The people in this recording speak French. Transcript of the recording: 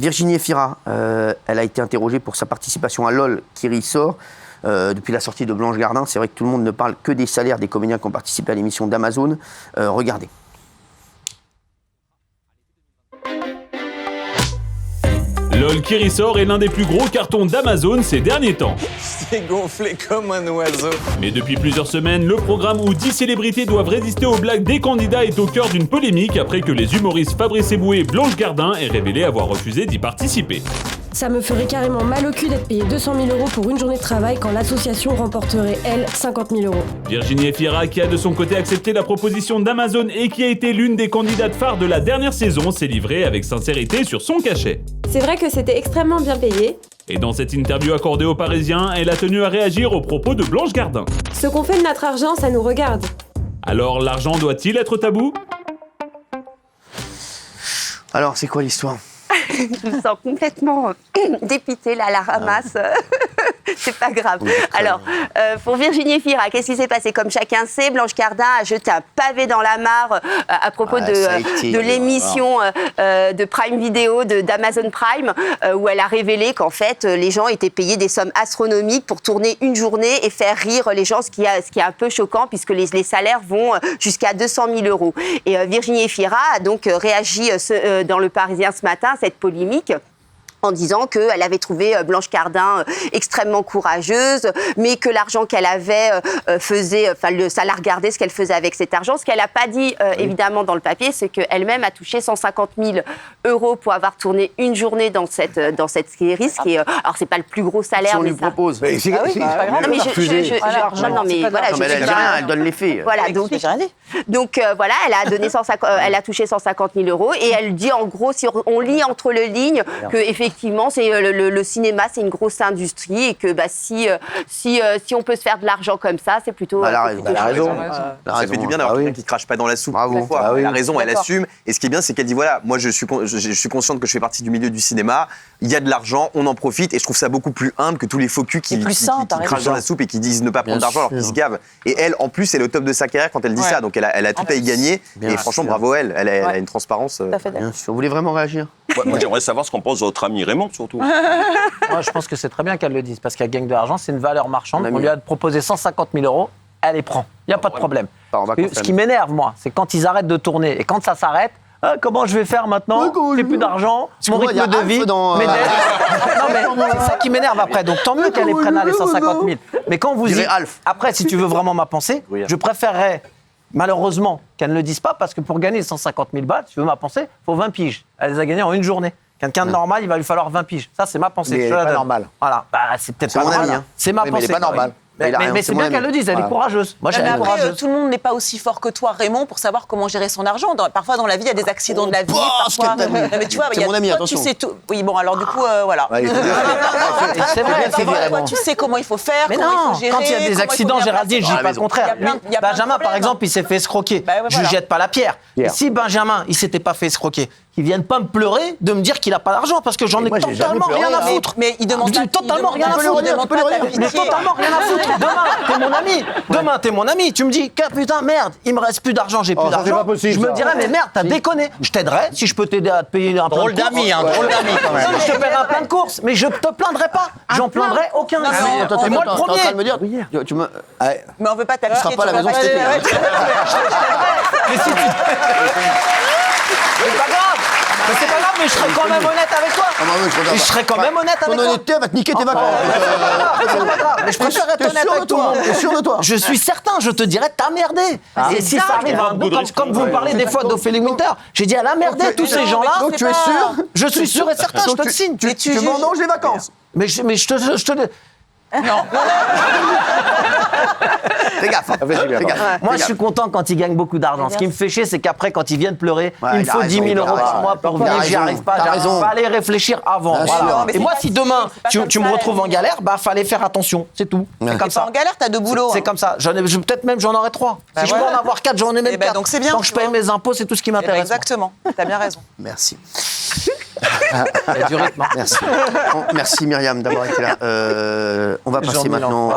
Virginie Efira, elle a été interrogée pour sa participation à LOL qui ressort. Depuis la sortie de Blanche Gardin, c'est vrai que tout le monde ne parle que des salaires des comédiens qui ont participé à l'émission d'Amazon. Regardez. LOL qui ressort est l'un des plus gros cartons d'Amazon ces derniers temps. C'est gonflé comme un oiseau. Mais depuis plusieurs semaines, le programme où 10 célébrités doivent résister aux blagues des candidats est au cœur d'une polémique après que les humoristes Fabrice Eboué et Blanche Gardin aient révélé avoir refusé d'y participer. Ça me ferait carrément mal au cul d'être payé 200 000 € pour une journée de travail quand l'association remporterait, elle, 50 000 €. Virginie Efira, qui a de son côté accepté la proposition d'Amazon et qui a été l'une des candidates phares de la dernière saison, s'est livrée avec sincérité sur son cachet. C'est vrai que c'était extrêmement bien payé. Et dans cette interview accordée aux Parisiens, elle a tenu à réagir aux propos de Blanche Gardin. Ce qu'on fait de notre argent, ça nous regarde. Alors l'argent doit-il être tabou ? Alors, c'est quoi l'histoire ? Je me sens complètement dépitée, là, à la ramasse. C'est pas grave. Alors, pour Virginie Efira, qu'est-ce qui s'est passé ? Comme chacun sait, Blanche Gardin a jeté un pavé dans la mare à propos de l'émission de Prime Video, d'Amazon Prime, où elle a révélé qu'en fait, les gens étaient payés des sommes astronomiques pour tourner une journée et faire rire les gens, ce qui est un peu choquant, puisque les salaires vont jusqu'à 200 000 €. Et Virginie Efira a donc réagi dans Le Parisien ce matin à cette polémique, en disant qu'elle avait trouvé Blanche Gardin extrêmement courageuse, mais que l'argent qu'elle avait ça la regardait ce qu'elle faisait avec cet argent. Ce qu'elle n'a pas dit, évidemment, dans le papier, c'est qu'elle-même a touché 150 000 € pour avoir tourné une journée dans cette série. Alors, c'est pas le plus gros salaire, Si on lui propose. Non, mais elle dit rien, elle donne les faits. Voilà, donc voilà, elle a touché 150 000 € et elle dit en gros, si on lit entre les lignes, que effectivement c'est le cinéma, c'est une grosse industrie et que si on peut se faire de l'argent comme ça, c'est plutôt. Elle a raison. Ça fait du bien d'avoir quelqu'un qui crache pas dans la soupe. Bravo. Elle a raison, elle assume. Et ce qui est bien, c'est qu'elle dit voilà, moi je suis consciente que je fais partie du milieu du cinéma. Il y a de l'argent, on en profite, et je trouve ça beaucoup plus humble que tous les faux culs qui crachent dans la soupe et qui disent ne pas prendre d'argent alors qu'ils se gavent. Et elle, en plus, elle est au top de sa carrière quand elle dit ça, donc elle a tout à y gagner. Et franchement, bravo elle a une transparence. Bien sûr. Vous voulez vraiment réagir ? Moi, j'aimerais savoir ce qu'en pense votre ami Raymond, surtout. Moi, je pense que c'est très bien qu'elle le dise, parce qu'elle gagne de l'argent, c'est une valeur marchande. On lui a proposé 150 000 €, elle les prend. Il n'y a pas de problème. Ce qui m'énerve, moi, c'est quand ils arrêtent de tourner. Et quand ça s'arrête, comment je vais faire maintenant ? J'ai plus d'argent, mon rythme de vie, mes dettes. Non, mais c'est ça qui m'énerve après. Donc tant mieux qu'elle les prenne les 150 000. Mais quand vous y... Après, si tu veux vraiment ma pensée, je préférerais, malheureusement, qu'elle ne le dise pas, parce que pour gagner 150 000 balles, si tu veux ma pensée, il faut 20 piges. Elle les a gagnés en une journée. Quelqu'un de normal, il va lui falloir 20 piges. Ça, c'est ma pensée. Mais pas normal. Voilà. C'est peut-être pas normal. C'est ma pensée. Mais il n'est pas normal. Mais c'est bien qu'elle le dise, elle est courageuse. Moi, mais après, tout le monde n'est pas aussi fort que toi, Raymond, pour savoir comment gérer son argent. Parfois, dans la vie, il y a des accidents de la vie. Parfois, mais tu vois, c'est mon ami, attention. Tu sais tout. Oui, bon, alors du coup, voilà. C'est vrai, toi, tu sais comment il faut faire, mais comment non, il faut gérer. Quand il y a des accidents, Géraldine, je dis pas le contraire. Benjamin, par exemple, il s'est fait escroquer. Je lui jette pas la pierre. Et si Benjamin, il s'était pas fait escroquer, qu'ils viennent pas me pleurer de me dire qu'il a pas d'argent parce que j'en ai totalement rien à foutre. Mais il demande totalement rien à foutre. Mais totalement rien à foutre. Demain, t'es mon ami. Tu me dis que putain merde, il me reste plus d'argent, j'ai plus d'argent. Je me dirais mais merde, t'as déconné. Je t'aiderais si je peux t'aider à te payer un plein de courses. Drôle d'ami quand même. Je te paierai un plein de courses, mais je te plaindrai pas. J'en plaindrai aucun. Et moi le premier. T'es en train de me dire, mais on veut pas t'appliquer. Tu seras pas à la maison cet été. Mais si tu... C'est pas grave. C'est pas grave, mais je serai quand même honnête avec toi. Je serai quand même honnête avec toi. Ton honnêteté va te niquer tes vacances. C'est pas grave. Mais je préfère être honnête avec tout le monde. T'es sûr de toi ? Je suis certain, je te dirais, t'as merdé. Et si ça arrive à un bout, comme vous me parlez des fois d'Ophélie Winter, j'ai dit, elle a merdé tous ces gens-là. Donc tu es sûr ? Je suis sûr et certain, je te le signe. Tu vendanges les vacances. Mais je te... Non. Fais gaffe. Moi, je suis content quand ils gagnent beaucoup d'argent. Ce qui me fait chier, c'est qu'après, quand ils viennent pleurer, il me faut 10 000 € par mois pour vivre. J'y arrive pas. Fallait réfléchir avant. Et moi, si demain, tu me retrouves en galère, fallait faire attention. C'est tout. C'est comme ça. En galère, t'as 2 boulots. C'est comme ça. Peut-être même j'en aurai 3. Si je peux en avoir 4, j'en ai même 4. Donc c'est bien. Tant que je paye mes impôts, c'est tout ce qui m'intéresse. Exactement. T'as bien raison. Merci. Il y a du rythme. Merci. Merci Myriam d'avoir été là. On va passer maintenant